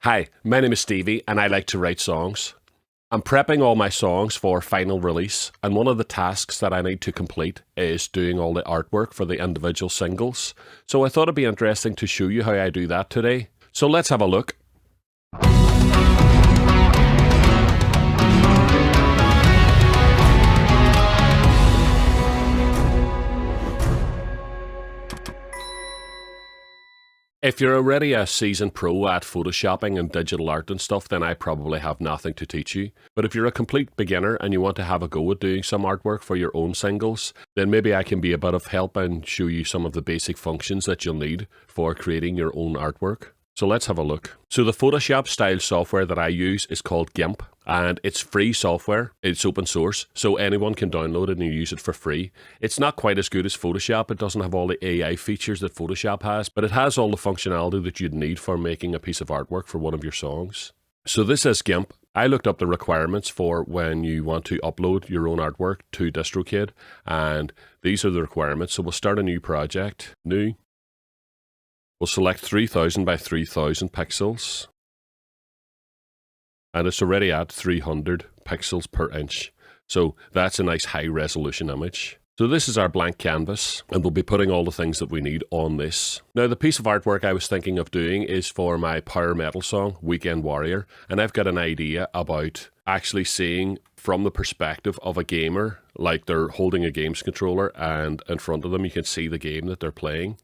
Hi, my name is Stevie and I like to write songs. I'm prepping all my songs for final release, and one of the tasks that I need to complete is doing all the artwork for the individual singles. So I thought it'd be interesting to show you how I do that today. So let's have a look. If you're already a seasoned pro at photoshopping and digital art and stuff, then I probably have nothing to teach you. But if you're a complete beginner and you want to have a go at doing some artwork for your own singles, then maybe I can be a bit of help and show you some of the basic functions that you'll need for creating your own artwork. So let's have a look. So the Photoshop style software that I use is called GIMP, and it's free software. It's open source, so anyone can download it and use it for free. It's not quite as good as Photoshop. It doesn't have all the AI features that Photoshop has, but it has all the functionality that you'd need for making a piece of artwork for one of your songs. So this is GIMP. I looked up the requirements for when you want to upload your own artwork to DistroKid, and these are the requirements. So we'll start a new project, new. We'll select 3000 by 3000 pixels, and it's already at 300 pixels per inch. So that's a nice high resolution image. So this is our blank canvas, and we'll be putting all the things that we need on this. Now the piece of artwork I was thinking of doing is for my power metal song, Weekend Warrior, and I've got an idea about actually seeing from the perspective of a gamer, like they're holding a games controller and in front of them you can see the game that they're playing.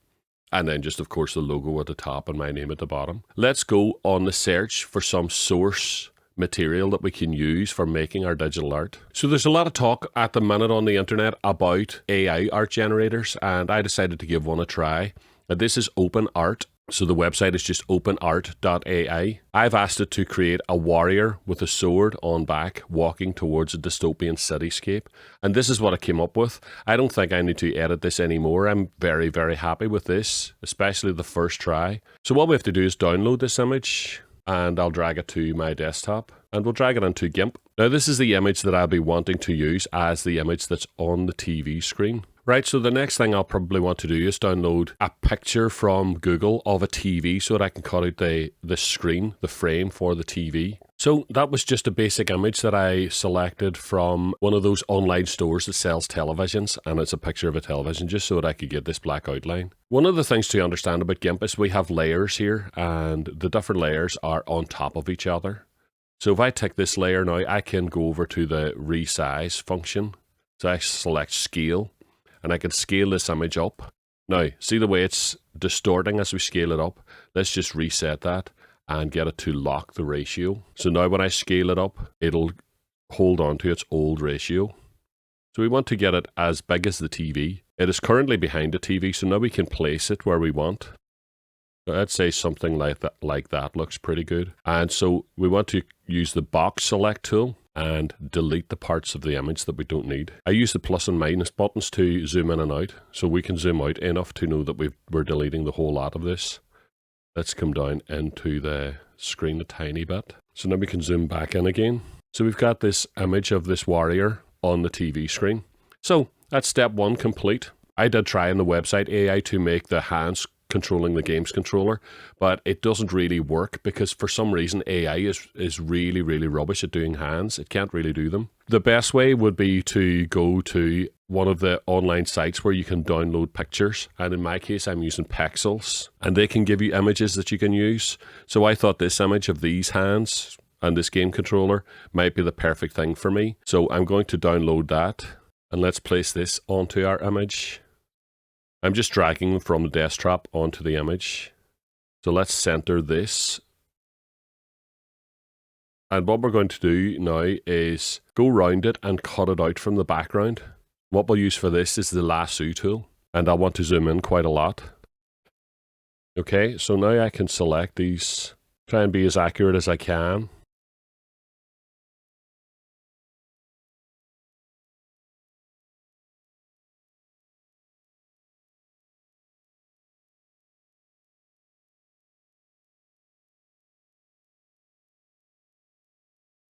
And then just, of course, the logo at the top and my name at the bottom. Let's go on the search for some source material that we can use for making our digital art. So there's a lot of talk at the minute on the internet about AI art generators, and I decided to give one a try. Now, this is OpenArt. So the website is just openart.ai. I've asked it to create a warrior with a sword on back walking towards a dystopian cityscape. And this is what I came up with. I don't think I need to edit this anymore. I'm very, very happy with this, especially the first try. So what we have to do is download this image, and I'll drag it to my desktop, and we'll drag it into GIMP. Now this is the image that I'll be wanting to use as the image that's on the TV screen. Right, so the next thing I'll probably want to do is download a picture from Google of a TV so that I can cut out the screen, the frame for the TV. So that was just a basic image that I selected from one of those online stores that sells televisions, and it's a picture of a television just so that I could get this black outline. One of the things to understand about GIMP is we have layers here, and the different layers are on top of each other. So if I take this layer now, I can go over to the resize function. So I select scale, and I can scale this image up. Now, see the way it's distorting as we scale it up? Let's just reset that and get it to lock the ratio. So now when I scale it up, it'll hold on to its old ratio. So we want to get it as big as the TV. It is currently behind the TV, so now we can place it where we want. So I'd say something like that looks pretty good. And so we want to use the box select tool and delete the parts of the image that we don't need. I use the plus and minus buttons to zoom in and out, so we can zoom out enough to know that we're deleting the whole lot of this. Let's come down into the screen a tiny bit. So now we can zoom back in again. So we've got this image of this warrior on the TV screen. So that's step one complete. I did try on the website AI to make the hands controlling the games controller, but it doesn't really work because for some reason AI is really, really rubbish at doing hands. It can't really do them. The best way would be to go to one of the online sites where you can download pictures, and in my case I'm using Pexels, and they can give you images that you can use. So I thought this image of these hands and this game controller might be the perfect thing for me. So I'm going to download that, and let's place this onto our image. I'm just dragging them from the desktop onto the image. So let's center this. And what we're going to do now is go around it and cut it out from the background. What we'll use for this is the lasso tool, and I want to zoom in quite a lot. Okay, so now I can select these, try and be as accurate as I can.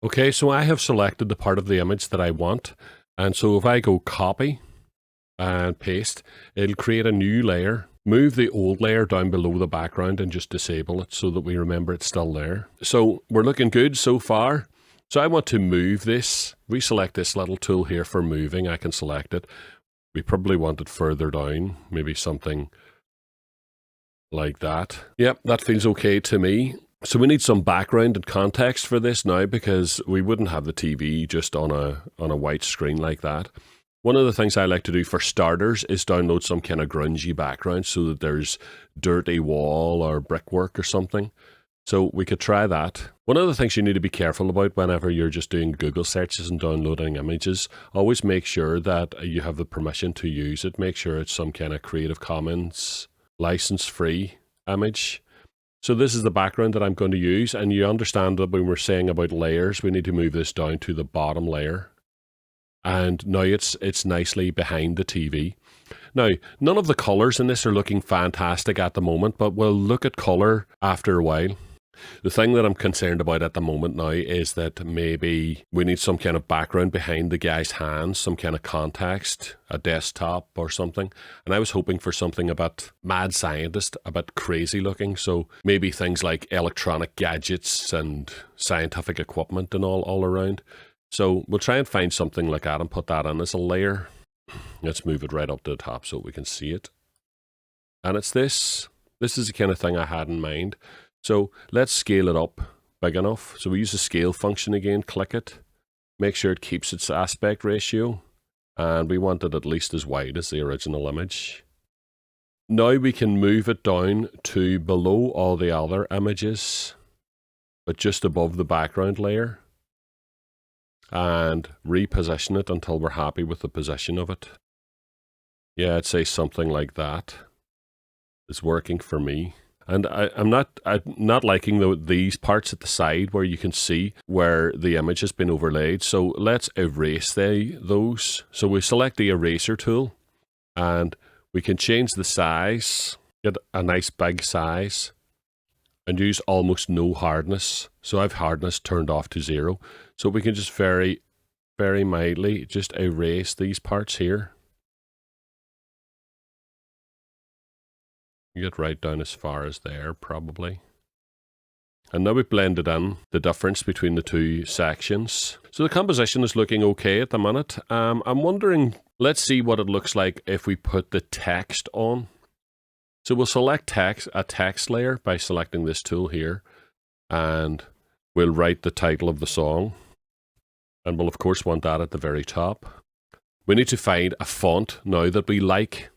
Okay, so I have selected the part of the image that I want, and so if I go copy and paste, it'll create a new layer move the old layer down below the background and just disable it so that we remember it's still there. So we're looking good so far. So I want to move this, reselect this little tool here for moving. I can select it. We probably want it further down, maybe something like that. Yep, that feels okay to me. So we need some background and context for this now, because we wouldn't have the TV just on a white screen like that. One of the things I like to do for starters is download some kind of grungy background so that there's dirty wall or brickwork or something. So we could try that. One of the things you need to be careful about whenever you're just doing Google searches and downloading images, always make sure that you have the permission to use it. Make sure it's some kind of Creative Commons license-free image. So this is the background that I'm going to use, and you understand that when we're saying about layers, we need to move this down to the bottom layer. And now it's nicely behind the TV. Now, none of the colors in this are looking fantastic at the moment, but we'll look at color after a while. The thing that I'm concerned about at the moment now is that maybe we need some kind of background behind the guy's hands, some kind of context, a desktop or something. And I was hoping for something a bit mad scientist, a bit crazy looking. So maybe things like electronic gadgets and scientific equipment and all around. So we'll try and find something like that and put that in as a layer. Let's move it right up to the top so we can see it. And it's this. This is the kind of thing I had in mind. So let's scale it up big enough. So we use the scale function again, click it, make sure it keeps its aspect ratio, and we want it at least as wide as the original image. Now we can move it down to below all the other images, but just above the background layer, and reposition it until we're happy with the position of it. Yeah, I'd say something like that is working for me. And I'm not liking these parts at the side where you can see where the image has been overlaid. So let's erase those. So we select the eraser tool, and we can change the size, get a nice big size, and use almost no hardness. So I've hardness turned off to 0. So we can just very, very mildly just erase these parts here. You get right down as far as there, probably. And now we've blended in the difference between the two sections. So the composition is looking okay at the minute. I'm wondering, let's see what it looks like if we put the text on. So we'll select a text layer by selecting this tool here, and we'll write the title of the song. And we'll of course want that at the very top. We need to find a font now that we like.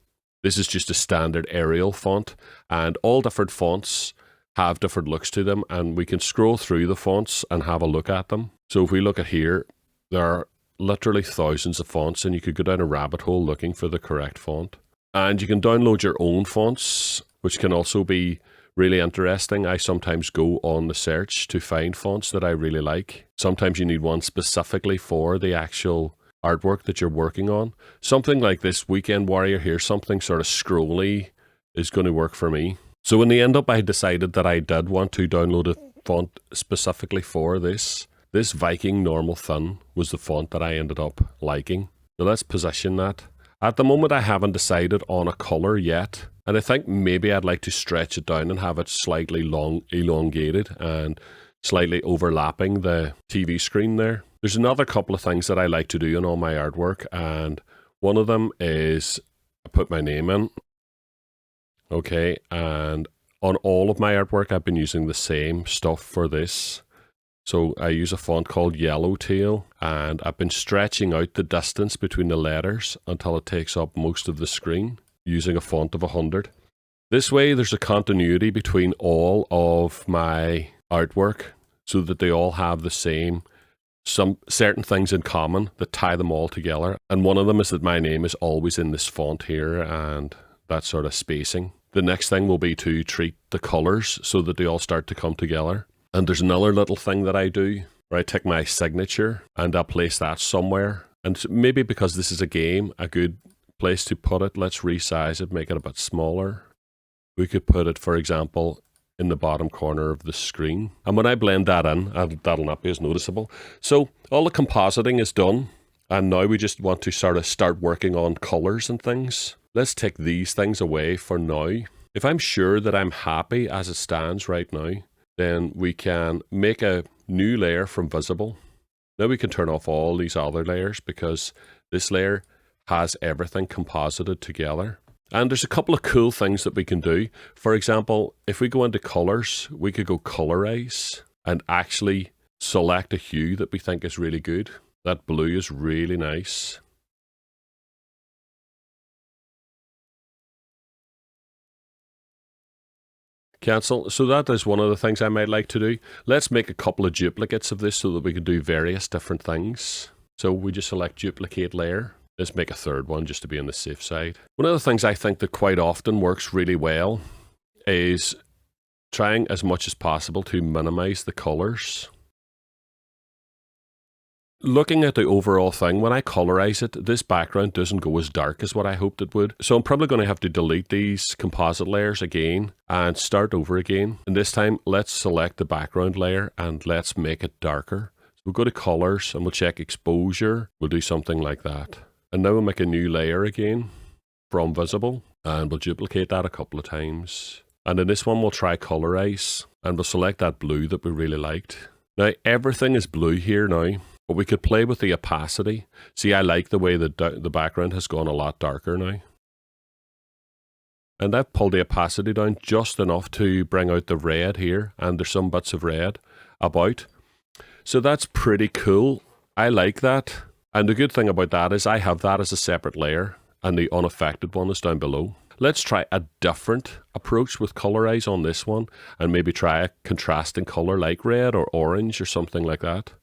This is just a standard Arial font, and all different fonts have different looks to them, and we can scroll through the fonts and have a look at them. So if we look at here, there are literally thousands of fonts, and you could go down a rabbit hole looking for the correct font. And you can download your own fonts, which can also be really interesting. I sometimes go on the search to find fonts that I really like. Sometimes you need one specifically for the actual artwork that you're working on. Something like this Weekend Warrior here, something sort of scrolly, is going to work for me. So in the end up, I decided that I did want to download a font specifically for this. This Viking Normal Thin was the font that I ended up liking. So let's position that. At the moment, I haven't decided on a color yet, and I think maybe I'd like to stretch it down and have it slightly elongated and slightly overlapping the TV screen there. There's another couple of things that I like to do in all my artwork, and one of them is I put my name in. Okay, and on all of my artwork, I've been using the same stuff for this. So I use a font called Yellowtail, and I've been stretching out the distance between the letters until it takes up most of the screen using a font of 100. This way, there's a continuity between all of my artwork so that they all have the same, some certain things in common that tie them all together. And one of them is that my name is always in this font here and that sort of spacing. The next thing will be to treat the colors so that they all start to come together. And there's another little thing that I do where I take my signature and I'll place that somewhere. And maybe because this is a game, a good place to put it, let's resize it, make it a bit smaller. We could put it, for example, in the bottom corner of the screen. And when I blend that in, that'll not be as noticeable. So all the compositing is done. And now we just want to sort of start working on colors and things. Let's take these things away for now. If I'm sure that I'm happy as it stands right now, then we can make a new layer from visible. Now we can turn off all these other layers because this layer has everything composited together. And there's a couple of cool things that we can do. For example, if we go into colors, we could go colorize and actually select a hue that we think is really good. That blue is really nice. Cancel. So that is one of the things I might like to do. Let's make a couple of duplicates of this so that we can do various different things. So we just select duplicate layer. Let's make a third one just to be on the safe side. One of the things I think that quite often works really well is trying as much as possible to minimize the colors. Looking at the overall thing, when I colorize it, this background doesn't go as dark as what I hoped it would. So I'm probably going to have to delete these composite layers again and start over again. And this time, let's select the background layer and let's make it darker. So we'll go to colors and we'll check exposure. We'll do something like that. And now we'll make a new layer again from visible and we'll duplicate that a couple of times. And in this one, we'll try colorize and we'll select that blue that we really liked. Now, everything is blue here now. But we could play with the opacity. See, I like the way that the background has gone a lot darker now. And I've pulled the opacity down just enough to bring out the red here. And there's some bits of red about. So that's pretty cool. I like that. And the good thing about that is I have that as a separate layer. And the unaffected one is down below. Let's try a different approach with colorize on this one. And maybe try a contrasting color like red or orange or something like that.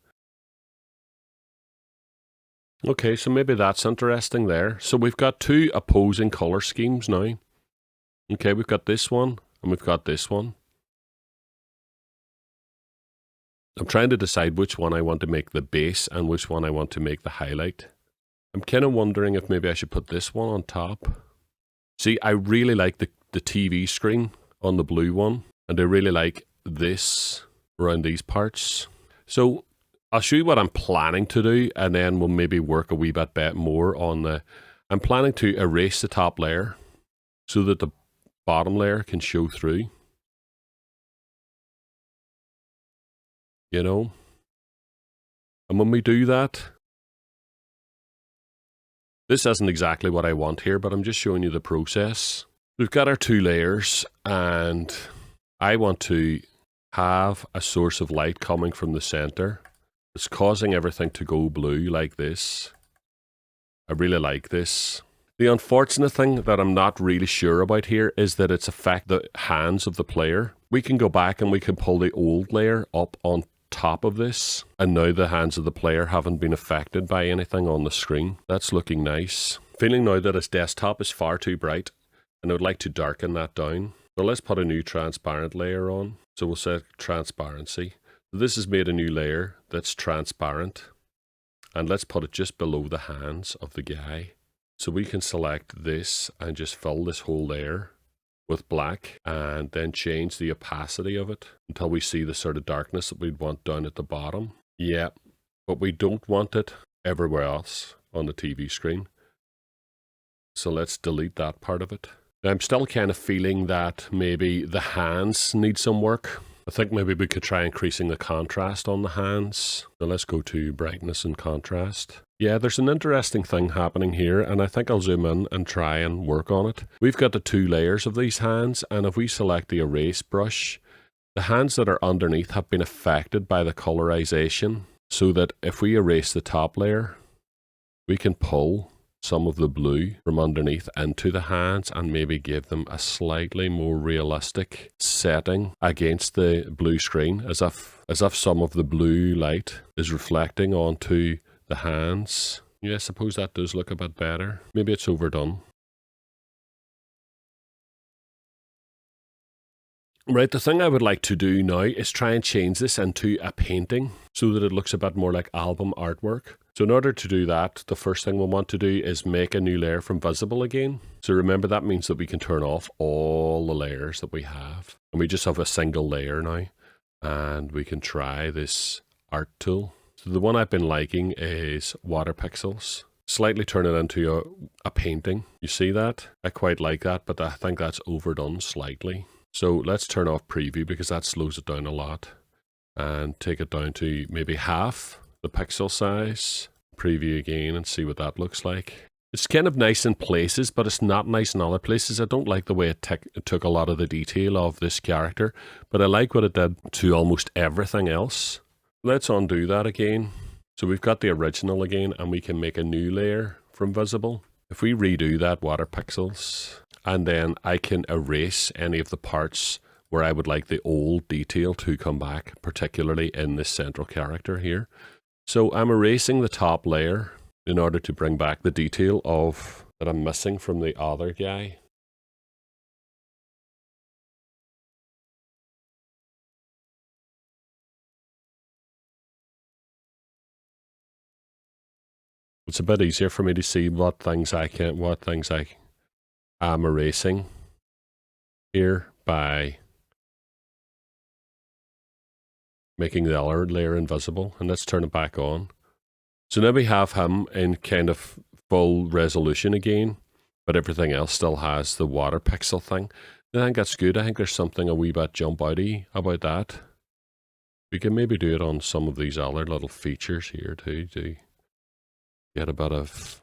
Okay, so maybe that's interesting there. So we've got two opposing color schemes now. Okay, we've got this one and we've got this one. I'm trying to decide which one I want to make the base and which one I want to make the highlight. I'm kind of wondering if maybe I should put this one on top. See, I really like the TV screen on the blue one, and I really like this around these parts. So I'll show you what I'm planning to do, and then we'll maybe work a wee bit more on the... I'm planning to erase the top layer so that the bottom layer can show through. You know? And when we do that, this isn't exactly what I want here, but I'm just showing you the process. We've got our two layers, and I want to have a source of light coming from the center. It's causing everything to go blue like this. I really like this. The unfortunate thing that I'm not really sure about here is that it's affect the hands of the player. We can go back and we can pull the old layer up on top of this, and now the hands of the player haven't been affected by anything on the screen. That's looking nice. Feeling now that his desktop is far too bright, and I would like to darken that down. So let's put a new transparent layer on. So we'll set transparency. This has made a new layer that's transparent, and let's put it just below the hands of the guy. So we can select this and just fill this whole layer with black and then change the opacity of it until we see the sort of darkness that we'd want down at the bottom. Yeah, but we don't want it everywhere else on the TV screen. So let's delete that part of it. I'm still kind of feeling that maybe the hands need some work. I think maybe we could try increasing the contrast on the hands. So let's go to brightness and contrast. Yeah, there's an interesting thing happening here, and I think I'll zoom in and try and work on it. We've got the two layers of these hands, and if we select the erase brush, the hands that are underneath have been affected by the colorization, so that if we erase the top layer, we can pull some of the blue from underneath into the hands and maybe give them a slightly more realistic setting against the blue screen, as if some of the blue light is reflecting onto the hands. Yeah, I suppose that does look a bit better. Maybe it's overdone. Right, the thing I would like to do now is try and change this into a painting so that it looks a bit more like album artwork. So in order to do that, the first thing we'll want to do is make a new layer from visible again. So remember, that means that we can turn off all the layers that we have. And we just have a single layer now. And we can try this art tool. So the one I've been liking is water pixels. Slightly turn it into a painting. You see that? I quite like that, but I think that's overdone slightly. So let's turn off preview because that slows it down a lot. And take it down to maybe half the pixel size. Preview again and see what that looks like. It's kind of nice in places, but it's not nice in other places. I don't like the way it took a lot of the detail of this character, but I like what it did to almost everything else. Let's undo that again. So we've got the original again, and we can make a new layer from visible. If we redo that water pixels, and then I can erase any of the parts where I would like the old detail to come back, particularly in this central character here. So I'm erasing the top layer in order to bring back the detail of that I'm missing from the other guy. It's a bit easier for me to see what things I am erasing here by making the other layer invisible. And let's turn it back on. So now we have him in kind of full resolution again, but everything else still has the water pixel thing. I think that's good. I think there's something a wee bit jump outy about that. We can maybe do it on some of these other little features here too, to get a bit of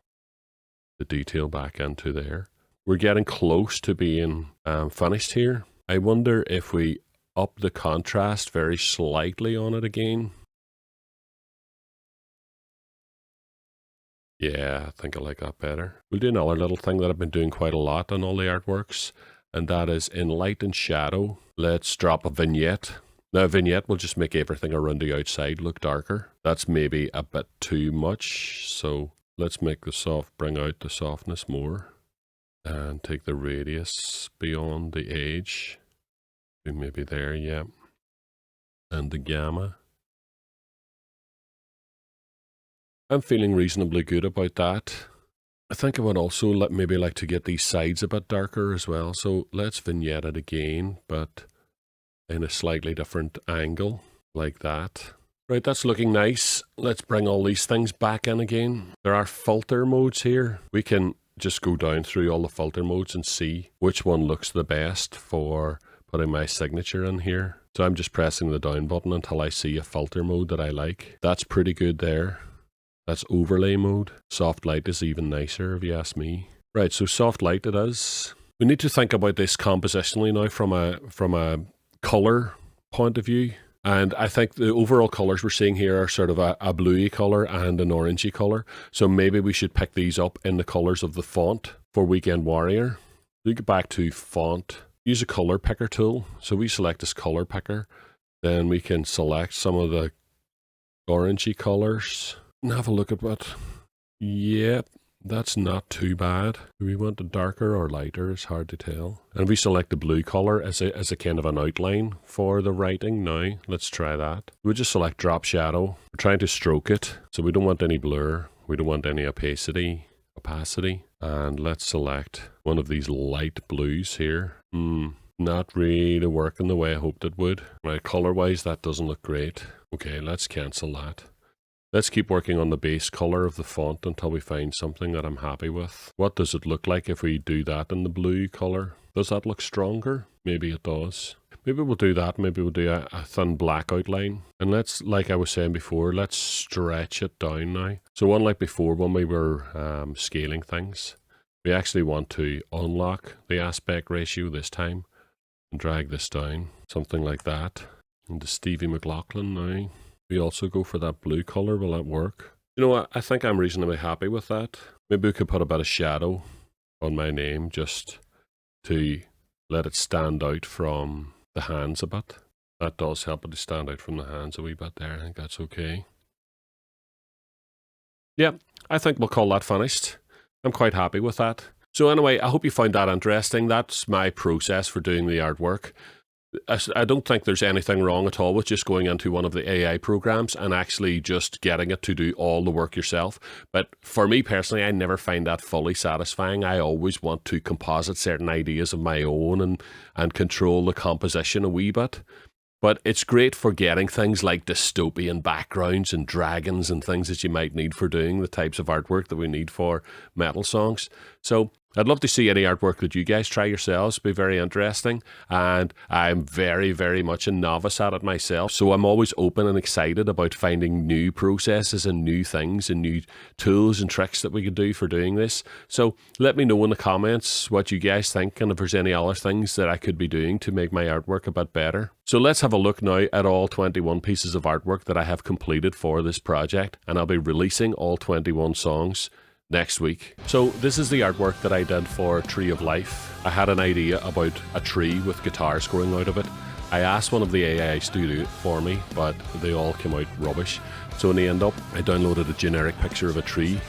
the detail back into there. We're getting close to being finished here. I wonder if we up the contrast very slightly on it again. Yeah, I think I like that better. We'll do another little thing that I've been doing quite a lot on all the artworks, and that is in light and shadow. Let's drop a vignette. Now a vignette will just make everything around the outside look darker. That's maybe a bit too much, so let's make the bring out the softness more, and take the radius beyond the edge. Maybe there, yeah. And the gamma. I'm feeling reasonably good about that. I think I would also maybe like to get these sides a bit darker as well. So let's vignette it again, but in a slightly different angle, like that. Right, that's looking nice. Let's bring all these things back in again. There are filter modes here. We can just go down through all the filter modes and see which one looks the best for putting my signature in here. So I'm just pressing the down button until I see a filter mode that I like. That's pretty good there. That's overlay mode. Soft light is even nicer if you ask me. Right, so soft light it is. We need to think about this compositionally now from a color point of view. And I think the overall colors we're seeing here are sort of a bluey color and an orangey color. So maybe we should pick these up in the colors of the font for Weekend Warrior. We get back to font. Use a color picker tool. So we select this color picker. Then we can select some of the orangey colors. And have a look at what. Yep, that's not too bad. Do we want it darker or lighter? It's hard to tell. And we select the blue color as a kind of an outline for the writing. Now, let's try that. We just select drop shadow. We're trying to stroke it, so we don't want any blur. We don't want any opacity. And let's select one of these light blues here. Not really working the way I hoped it would. Right, color-wise, that doesn't look great. Okay, let's cancel that. Let's keep working on the base color of the font until we find something that I'm happy with. What does it look like if we do that in the blue color? Does that look stronger? Maybe it does. Maybe we'll do that. Maybe we'll do a thin black outline. And let's, like I was saying before, let's stretch it down now. So unlike before when we were scaling things, we actually want to unlock the aspect ratio this time and drag this down. Something like that. And the Stevie McLaughlin now. We also go for that blue color. Will that work? You know what? I think I'm reasonably happy with that. Maybe we could put a bit of shadow on my name just to let it stand out from the hands a bit. That does help it to stand out from the hands a wee bit there. I think that's okay. Yeah, I think we'll call that finished. I'm quite happy with that. So anyway, I hope you found that interesting. That's my process for doing the artwork. I don't think there's anything wrong at all with just going into one of the AI programs and actually just getting it to do all the work yourself. But for me personally, I never find that fully satisfying. I always want to composite certain ideas of my own and control the composition a wee bit. But it's great for getting things like dystopian backgrounds and dragons and things that you might need for doing the types of artwork that we need for metal songs. So I'd love to see any artwork that you guys try yourselves. It'd be very interesting. And I'm very, very much a novice at it myself. So I'm always open and excited about finding new processes and new things and new tools and tricks that we could do for doing this. So let me know in the comments what you guys think and if there's any other things that I could be doing to make my artwork a bit better. So let's have a look now at all 21 pieces of artwork that I have completed for this project. And I'll be releasing all 21 songs next week. So this is the artwork that I did for Tree of Life. I had an idea about a tree with guitars growing out of it. I asked one of the AIs to do it for me, but they all came out rubbish. So in the end up, I downloaded a generic picture of a tree,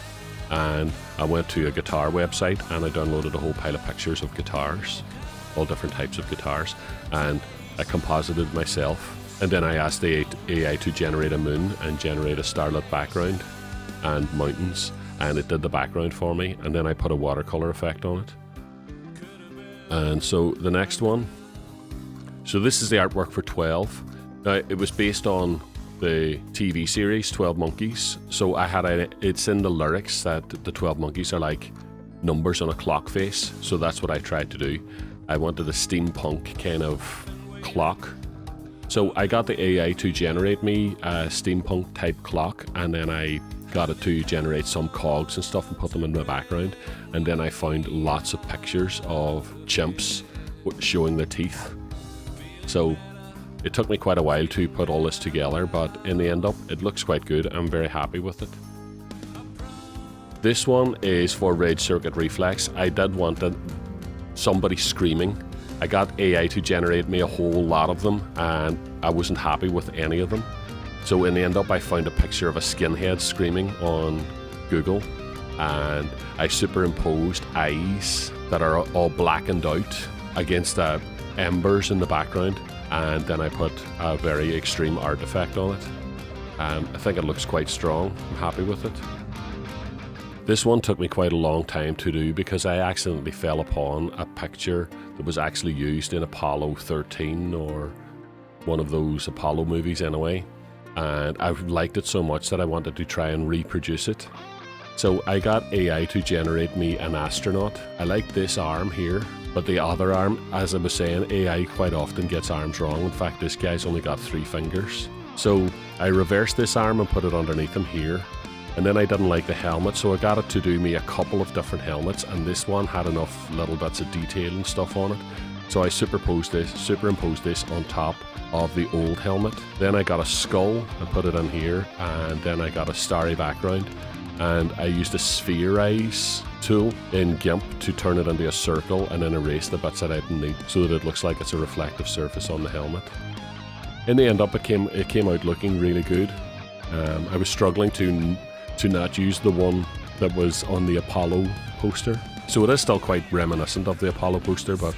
and I went to a guitar website and I downloaded a whole pile of pictures of guitars, all different types of guitars, and I composited myself. And then I asked the AI to generate a moon and generate a starlit background and mountains, and it did the background for me, and then I put a watercolor effect on it. And so the next one, so this is the artwork for 12. Now it was based on the TV series 12 Monkeys, so I had it's in the lyrics that the 12 monkeys are like numbers on a clock face, so that's what I tried to do. I wanted a steampunk kind of clock. So I got the AI to generate me a steampunk type clock, and then I got it to generate some cogs and stuff and put them in my background. And then I found lots of pictures of chimps showing their teeth. So it took me quite a while to put all this together, but in the end up, it looks quite good. I'm very happy with it. This one is for Rage Circuit Reflex. I did want somebody screaming. I got AI to generate me a whole lot of them, and I wasn't happy with any of them. So in the end up, I found a picture of a skinhead screaming on Google, and I superimposed eyes that are all blackened out against embers in the background, and then I put a very extreme art effect on it. I think it looks quite strong. I'm happy with it. This one took me quite a long time to do because I accidentally fell upon a picture that was actually used in Apollo 13 or one of those Apollo movies anyway. And I liked it so much that I wanted to try and reproduce it. So I got AI to generate me an astronaut. I like this arm here, but the other arm, as I was saying, AI quite often gets arms wrong. In fact, this guy's only got 3 fingers. So I reversed this arm and put it underneath him here. And then I didn't like the helmet, so I got it to do me a couple of different helmets, and this one had enough little bits of detail and stuff on it. So I superimposed this on top of the old helmet. Then I got a skull and put it in here, and then I got a starry background, and I used a spherize tool in GIMP to turn it into a circle and then erase the bits that I didn't need so that it looks like it's a reflective surface on the helmet. In the end up, it came out looking really good. I was struggling to not use the one that was on the Apollo poster. So it is still quite reminiscent of the Apollo poster, but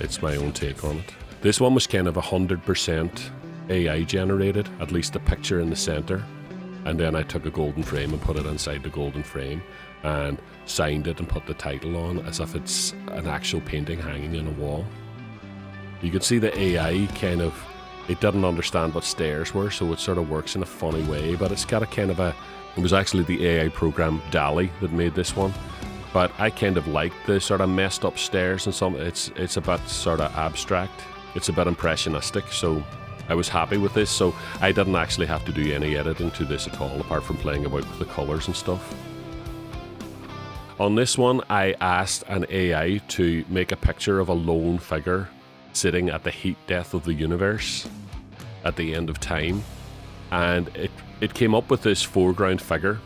it's my own take on it. This one was kind of 100% AI generated, at least the picture in the center. And then I took a golden frame and put it inside the golden frame and signed it and put the title on as if it's an actual painting hanging in a wall. You can see the AI it didn't understand what stairs were, so it sort of works in a funny way, but it's got it was actually the AI program DALL-E that made this one. But I kind of like the sort of messed up stairs and some. It's a bit sort of abstract. It's a bit impressionistic, so I was happy with this. So I didn't actually have to do any editing to this at all, apart from playing about with the colours and stuff. On this one, I asked an AI to make a picture of a lone figure sitting at the heat death of the universe at the end of time. And it came up with this foreground figure,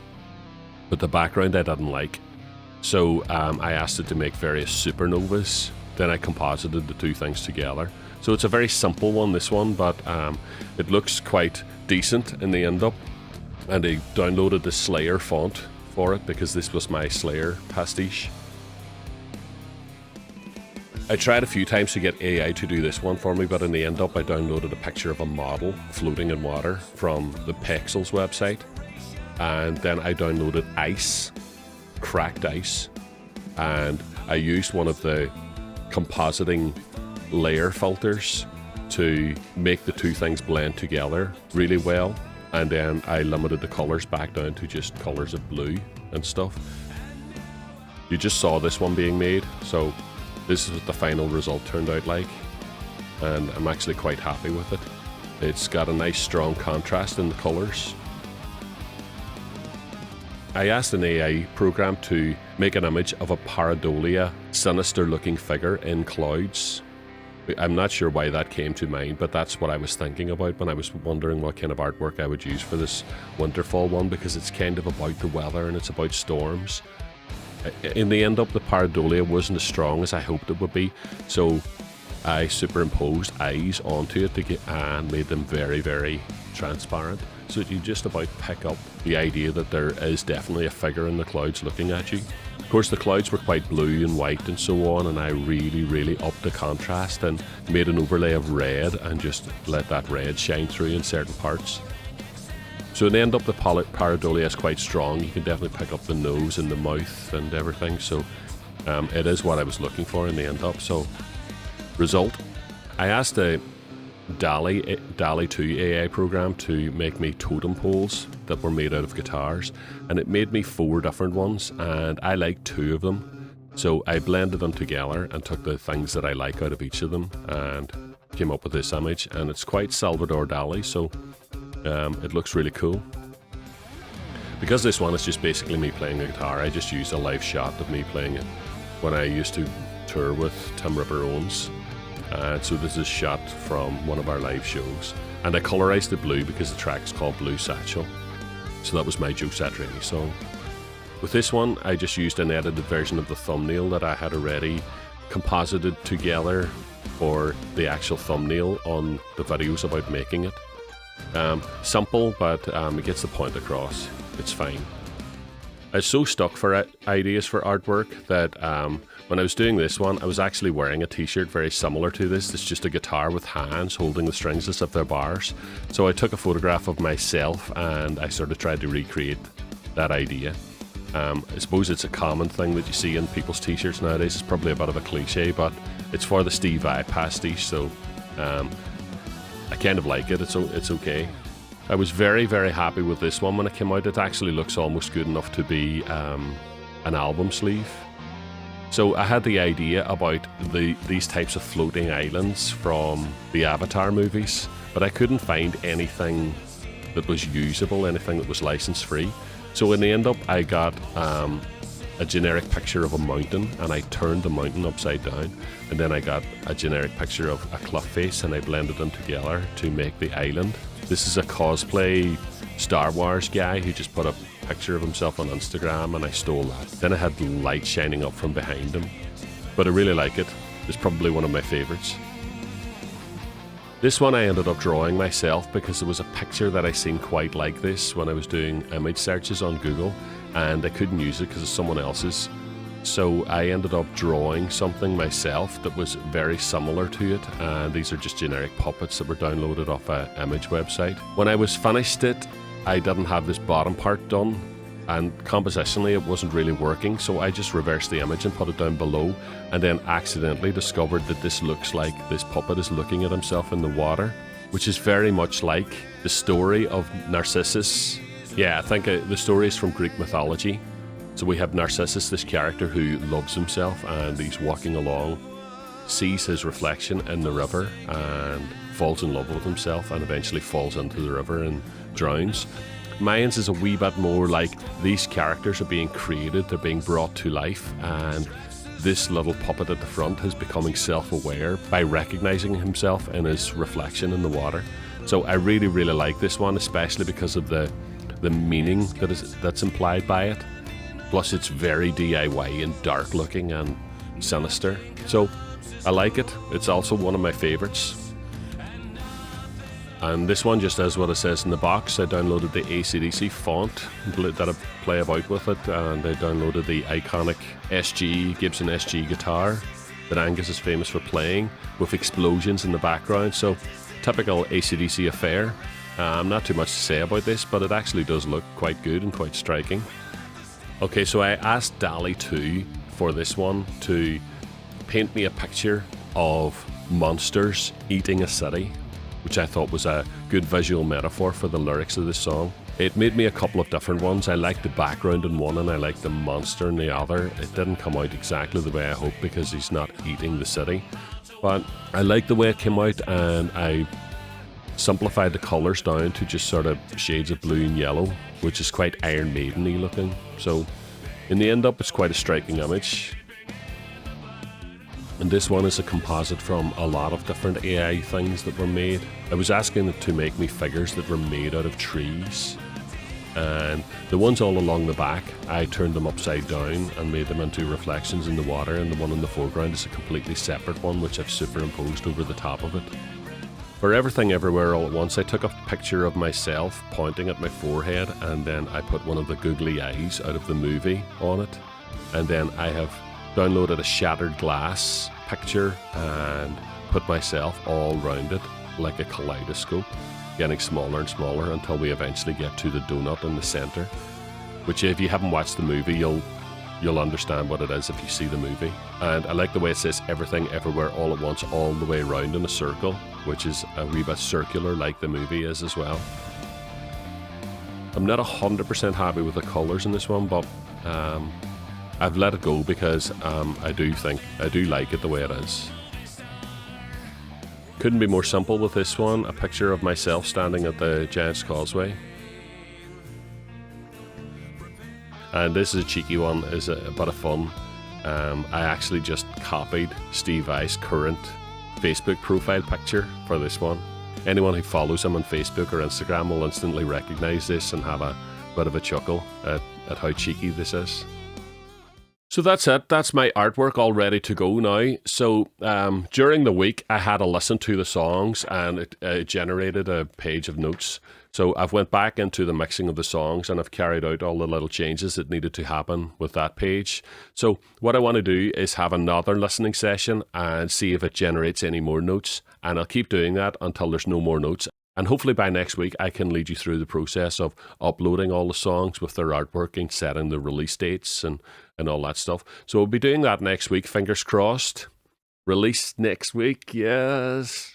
but the background I didn't like. So I asked it to make various supernovas. Then I composited the two things together. So it's a very simple one, this one, but it looks quite decent in the end up. And I downloaded the Slayer font for it because this was my Slayer pastiche. I tried a few times to get AI to do this one for me, but in the end up I downloaded a picture of a model floating in water from the Pexels website. And then I downloaded ice, cracked ice, and I used one of the compositing layer filters to make the two things blend together really well, and then I limited the colours back down to just colours of blue and stuff. You just saw this one being made, so this is what the final result turned out like, and I'm actually quite happy with it. It's got a nice strong contrast in the colours. I asked an AI program to make an image of a pareidolia, sinister looking figure in clouds. I'm not sure why that came to mind, but that's what I was thinking about when I was wondering what kind of artwork I would use for this Winterfall one, because it's kind of about the weather and it's about storms. In the end up, the pareidolia wasn't as strong as I hoped it would be, so I superimposed eyes onto it and made them very, very transparent, so that you just about pick up the idea that there is definitely a figure in the clouds looking at you. Of course, the clouds were quite blue and white and so on, and I really upped the contrast and made an overlay of red and just let that red shine through in certain parts. So in the end up, the pareidolia is quite strong. You can definitely pick up the nose and the mouth and everything, so it is what I was looking for in the end up. So result, I asked a DALL-E 2 AI program to make me totem poles that were made out of guitars, and it made me 4 different ones, and I liked 2 of them, so I blended them together and took the things that I like out of each of them and came up with this image, and it's quite Salvador Dali, so it looks really cool. Because this one is just basically me playing a guitar, I just used a live shot of me playing it when I used to tour with Tim Ripper Owens. So this is shot from one of our live shows, and I colorized it blue because the track is called Blue Satchel, so that was my Joe Satriani song. With this one, I just used an edited version of the thumbnail that I had already composited together for the actual thumbnail on the videos about making it. Simple, but it gets the point across. It's fine. I was so stuck for ideas for artwork that when I was doing this one, I was actually wearing a t-shirt very similar to this. It's just a guitar with hands holding the strings as if they're bars. So I took a photograph of myself and I sort of tried to recreate that idea. I suppose it's a common thing that you see in people's t-shirts nowadays. It's probably a bit of a cliche, but it's for the Steve Vai pastiche, so I kind of like it. It's okay. I was very happy with this one when it came out. It actually looks almost good enough to be an album sleeve. So I had the idea about these types of floating islands from the Avatar movies, but I couldn't find anything that was usable, anything that was license free. So in the end up, I got a generic picture of a mountain, and I turned the mountain upside down, and then I got a generic picture of a cliff face, and I blended them together to make the island. This is a cosplay Star Wars guy who just put a picture of himself on Instagram, and I stole that. Then I had the light shining up from behind him, but I really like it. It's probably one of my favorites. This one I ended up drawing myself because there was a picture that I seen quite like this when I was doing image searches on Google, and I couldn't use it because it's someone else's. So I ended up drawing something myself that was very similar to it, and these are just generic puppets that were downloaded off an image website. When I was finished it, I didn't have this bottom part done, and compositionally it wasn't really working, so I just reversed the image and put it down below, and then accidentally discovered that this looks like this puppet is looking at himself in the water, which is very much like the story of Narcissus. Yeah, I think the story is from Greek mythology. So we have Narcissus, this character who loves himself, and he's walking along, sees his reflection in the river and falls in love with himself, and eventually falls into the river and drowns. Mine's is a wee bit more like these characters are being created, they're being brought to life, and this little puppet at the front is becoming self-aware by recognizing himself in his reflection in the water. So I really like this one, especially because of the meaning that's implied by it. Plus it's very DIY and dark looking and sinister. So I like it. It's also one of my favorites. And this one just does what it says in the box. I downloaded the AC/DC font that I play about with it, and I downloaded the iconic Gibson SG guitar that Angus is famous for playing, with explosions in the background. So typical AC/DC affair. Not too much to say about this, but it actually does look quite good and quite striking. Okay, so I asked DALL-E 2 for this one to paint me a picture of monsters eating a city, which I thought was a good visual metaphor for the lyrics of this song. It made me a couple of different ones. I liked the background in one and I liked the monster in the other. It didn't come out exactly the way I hoped because he's not eating the city. But I liked the way it came out, and I simplified the colours down to just sort of shades of blue and yellow, which is quite Iron Maiden-y looking. So in the end up, it's quite a striking image. And this one is a composite from a lot of different AI things that were made. I was asking it to make me figures that were made out of trees. And the ones all along the back, I turned them upside down and made them into reflections in the water, and the one in the foreground is a completely separate one which I've superimposed over the top of it. For Everything Everywhere All at Once, I took a picture of myself pointing at my forehead, and then I put one of the googly eyes out of the movie on it. And then I have downloaded a shattered glass picture and put myself all round it like a kaleidoscope, getting smaller and smaller until we eventually get to the donut in the center, which if you haven't watched the movie, you'll understand what it is if you see the movie. And I like the way it says Everything Everywhere All at Once all the way around in a circle, which is a wee bit circular like the movie is as well. I'm not 100% happy with the colours in this one, but I've let it go because I do like it the way it is. Couldn't be more simple with this one. A picture of myself standing at the Giant's Causeway. And this is a cheeky one, is a bit of fun. I actually just copied Steve Vai's current Facebook profile picture for this one. Anyone who follows him on Facebook or Instagram will instantly recognize this and have a bit of a chuckle at how cheeky this is. So that's it. That's my artwork all ready to go now. So during the week, I had a listen to the songs, and it generated a page of notes. So I've went back into the mixing of the songs, and I've carried out all the little changes that needed to happen with that page. So what I want to do is have another listening session and see if it generates any more notes. And I'll keep doing that until there's no more notes. And hopefully by next week, I can lead you through the process of uploading all the songs with their artwork and setting the release dates and all that stuff. So we'll be doing that next week, fingers crossed. Release next week, yes.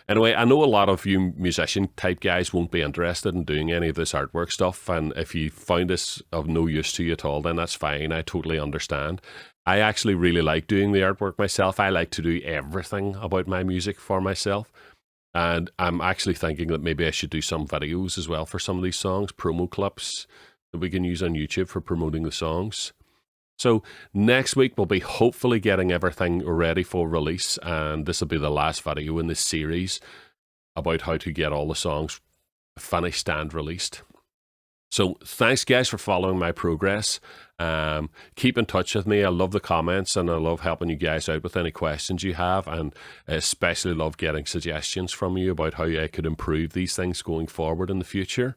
Anyway, I know a lot of you musician type guys won't be interested in doing any of this artwork stuff, and if you find this of no use to you at all, then that's fine. I totally understand. I actually really like doing the artwork myself. I like to do everything about my music for myself. And I'm actually thinking that maybe I should do some videos as well for some of these songs, promo clips that we can use on YouTube for promoting the songs. So next week we'll be hopefully getting everything ready for release, and this will be the last video in this series about how to get all the songs finished and released. So thanks guys for following my progress. Keep in touch with me. I love the comments, and I love helping you guys out with any questions you have, and I especially love getting suggestions from you about how I could improve these things going forward in the future.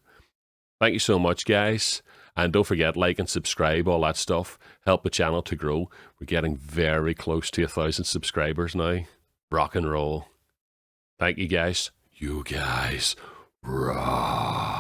Thank you so much guys, and don't forget, like and subscribe, all that stuff. Help the channel to grow. We're getting very close to 1,000 subscribers now. Rock and roll. Thank you guys. You guys rock.